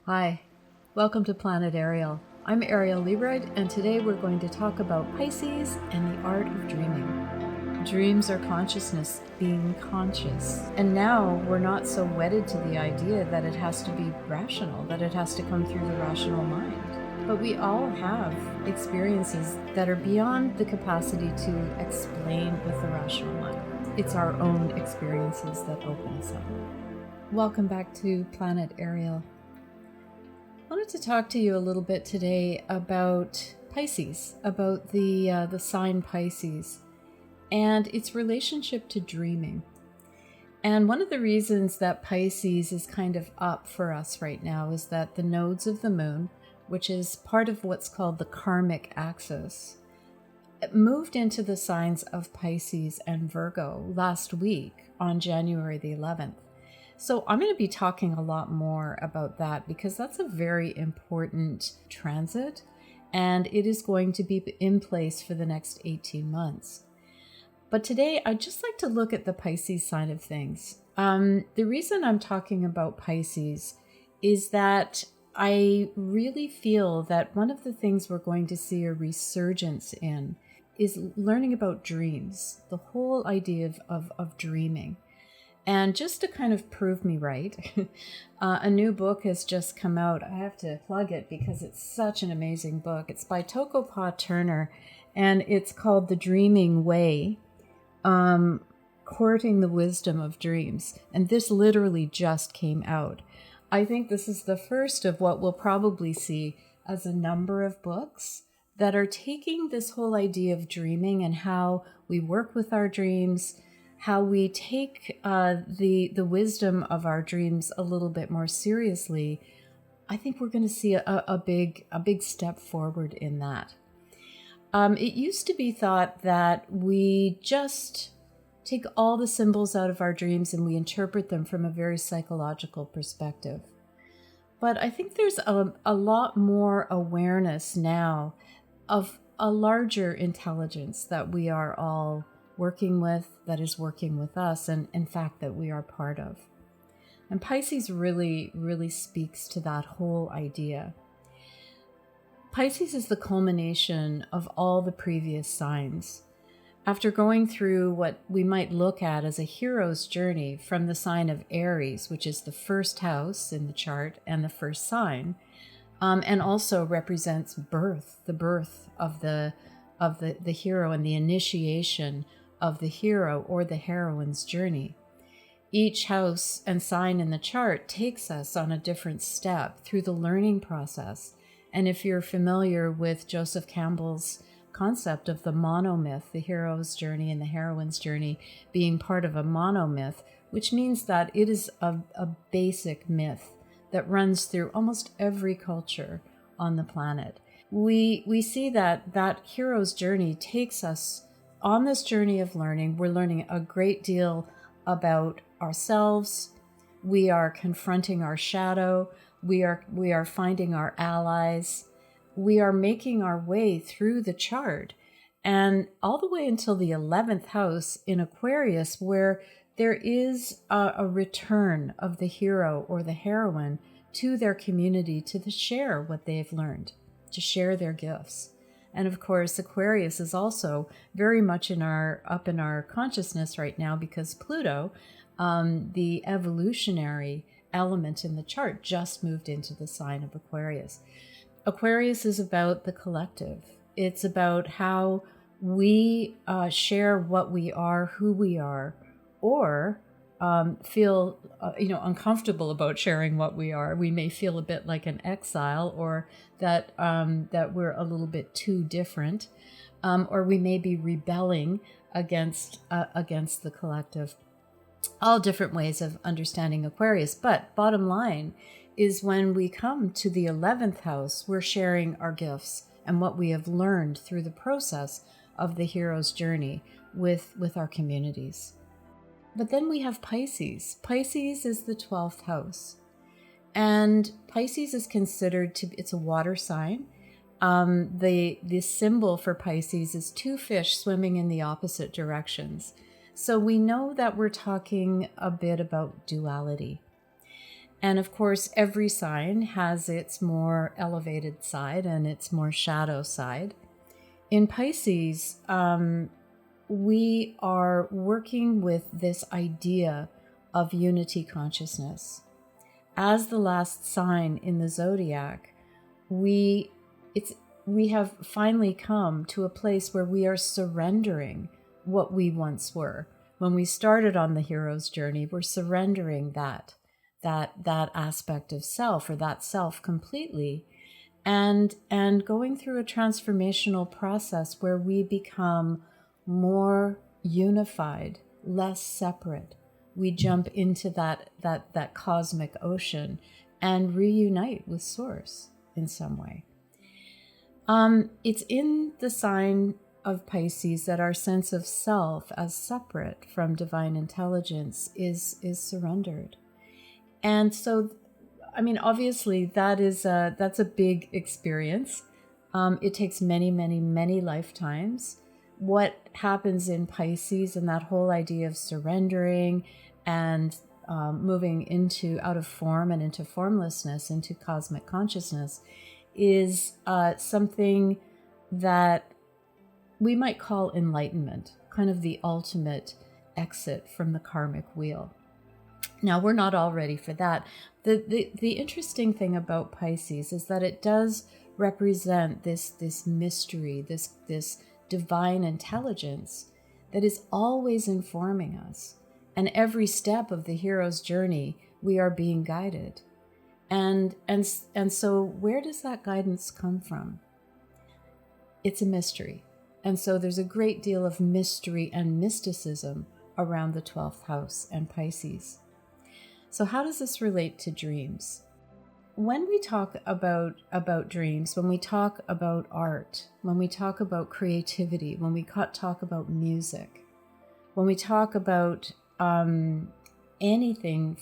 Hi, welcome to Planet Ariel. I'm Ariel Leroyd, and today we're going to talk about Pisces and the art of dreaming. Dreams are consciousness, being conscious. And now we're not so wedded to the idea that it has to be rational, that it has to come through the rational mind. But we all have experiences that are beyond the capacity to explain with the rational mind. It's our own experiences that open us up. Welcome back to Planet Ariel. I wanted to talk to you a little bit today about Pisces, about the sign Pisces, and its relationship to dreaming. And one of the reasons that Pisces is kind of up for us right now is that the nodes of the moon, which is part of what's called the karmic axis, moved into the signs of Pisces and Virgo last week on January the 11th. So I'm going to be talking a lot more about that because that's a very important transit, and it is going to be in place for the next 18 months. But today I'd just like to look at the Pisces side of things. The reason I'm talking about Pisces is that I really feel that one of the things we're going to see a resurgence in is learning about dreams, the whole idea of dreaming. And just to kind of prove me right, a new book has just come out. I have to plug it because it's such an amazing book. It's by Toko Turner, and it's called The Dreaming Way, Courting the Wisdom of Dreams. And this literally just came out. I think this is the first of what we'll probably see as a number of books that are taking this whole idea of dreaming and how we work with our dreams, how we take the wisdom of our dreams a little bit more seriously. I think we're going to see a big step forward in that. It used to be thought that we just take all the symbols out of our dreams and we interpret them from a very psychological perspective. But I think there's a lot more awareness now of a larger intelligence that we are all working with, that is working with us, and in fact that we are part of. And Pisces really, really speaks to that whole idea. Pisces is the culmination of all the previous signs. After going through what we might look at as a hero's journey from the sign of Aries, which is the first house in the chart and the first sign, and also represents birth, the birth of the hero and the initiation of the hero or the heroine's journey. Each house and sign in the chart takes us on a different step through the learning process. And if you're familiar with Joseph Campbell's concept of the monomyth, the hero's journey and the heroine's journey being part of a monomyth, which means that it is a basic myth that runs through almost every culture on the planet. We see that hero's journey takes us on this journey of learning. We're learning a great deal about ourselves. We are confronting our shadow. We are finding our allies. We are making our way through the chart, and all the way until the 11th house in Aquarius, where there is a return of the hero or the heroine to their community to share what they've learned, to share their gifts. And of course, Aquarius is also very much up in our consciousness right now because Pluto, the evolutionary element in the chart, just moved into the sign of Aquarius. Aquarius is about the collective. It's about how we share what we are, who we are, or feel uncomfortable about sharing what we are. We may feel a bit like an exile, or that we're a little bit too different, or we may be rebelling against the collective. All different ways of understanding Aquarius. But bottom line is, when we come to the 11th house, we're sharing our gifts and what we have learned through the process of the hero's journey with our communities. But then we have Pisces. Pisces is the 12th house. And Pisces is considered it's a water sign. The symbol for Pisces is two fish swimming in the opposite directions. So we know that we're talking a bit about duality. And of course, every sign has its more elevated side and its more shadow side. In Pisces, we are working with this idea of unity consciousness. As the last sign in the zodiac, we have finally come to a place where we are surrendering what we once were. When we started on the hero's journey, we're surrendering that aspect of self, or that self, completely, and going through a transformational process where we become more unified, less separate. We jump into that cosmic ocean and reunite with Source in some way. It's in the sign of Pisces that our sense of self as separate from divine intelligence is surrendered. And so, I mean, obviously that's a big experience. It takes many, many, many lifetimes. What happens in Pisces and that whole idea of surrendering and moving out of form and into formlessness, into cosmic consciousness, is something that we might call enlightenment, kind of the ultimate exit from the karmic wheel. Now, we're not all ready for that. The interesting thing about Pisces is that it does represent this mystery, this divine intelligence that is always informing us. And every step of the hero's journey, we are being guided. And so where does that guidance come from? It's a mystery. And so there's a great deal of mystery and mysticism around the 12th house and Pisces. So how does this relate to dreams? When we talk about dreams, when we talk about art, when we talk about creativity, when we talk about music, when we talk about anything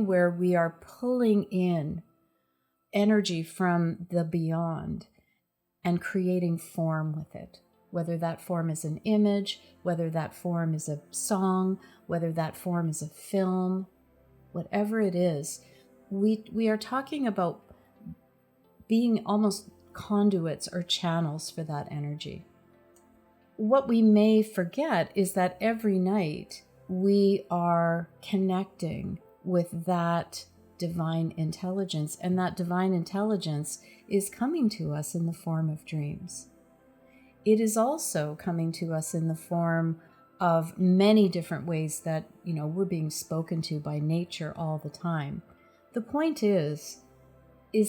where we are pulling in energy from the beyond and creating form with it, whether that form is an image, whether that form is a song, whether that form is a film, whatever it is, we are talking about being almost conduits or channels for that energy. What we may forget is that every night we are connecting with that divine intelligence, and that divine intelligence is coming to us in the form of dreams. It is also coming to us in the form of many different ways that, we're being spoken to by nature all the time. The point is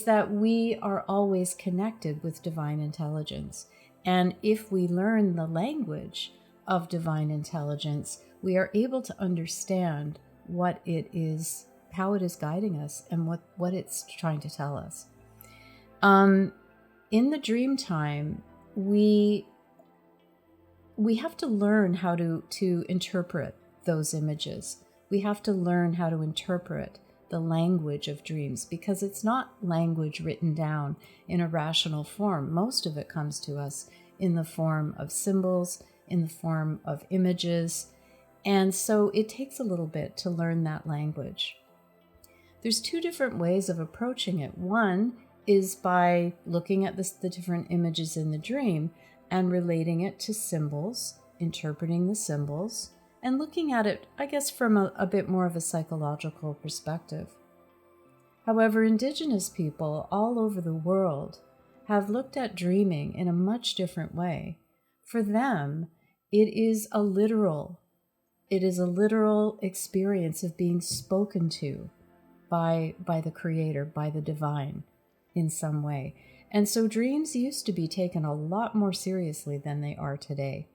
that we are always connected with divine intelligence. And if we learn the language of divine intelligence, we are able to understand what it is, how it is guiding us, and what it's trying to tell us. In the Dreamtime, we have to learn how to interpret those images. We have to learn how to interpret the language of dreams, because it's not language written down in a rational form. Most of it comes to us in the form of symbols, in the form of images, and so it takes a little bit to learn that language. There's two different ways of approaching it. One is by looking at the different images in the dream and relating it to symbols, interpreting the symbols, and looking at it, I guess, from a bit more of a psychological perspective. However, Indigenous people all over the world have looked at dreaming in a much different way. For them, it is a literal experience of being spoken to by the Creator, by the divine in some way. And so dreams used to be taken a lot more seriously than they are today.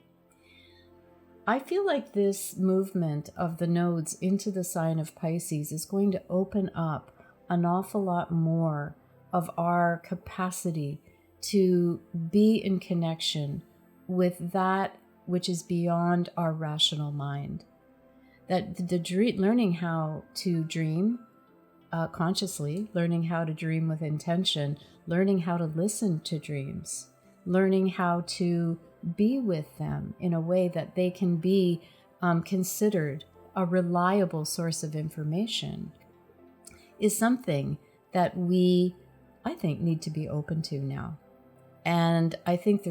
I feel like this movement of the nodes into the sign of Pisces is going to open up an awful lot more of our capacity to be in connection with that which is beyond our rational mind. That learning how to dream consciously, learning how to dream with intention, learning how to listen to dreams, learning how to be with them in a way that they can be considered a reliable source of information, is something that I think, need to be open to now. And I think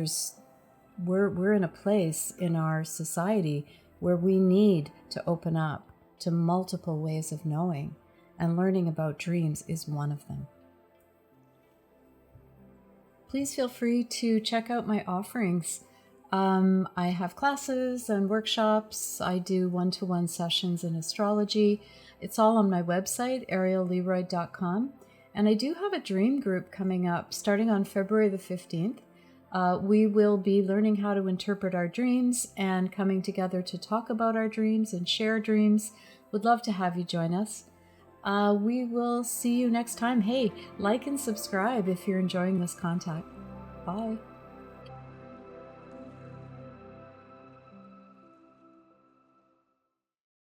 we're in a place in our society where we need to open up to multiple ways of knowing, and learning about dreams is one of them. Please feel free to check out my offerings. I have classes and workshops. I do one-to-one sessions in astrology. It's all on my website, arielleroy.com. And I do have a dream group coming up starting on February the 15th. We will be learning how to interpret our dreams and coming together to talk about our dreams and share dreams. Would love to have you join us. We will see you next time. Hey, like and subscribe if you're enjoying this content. Bye.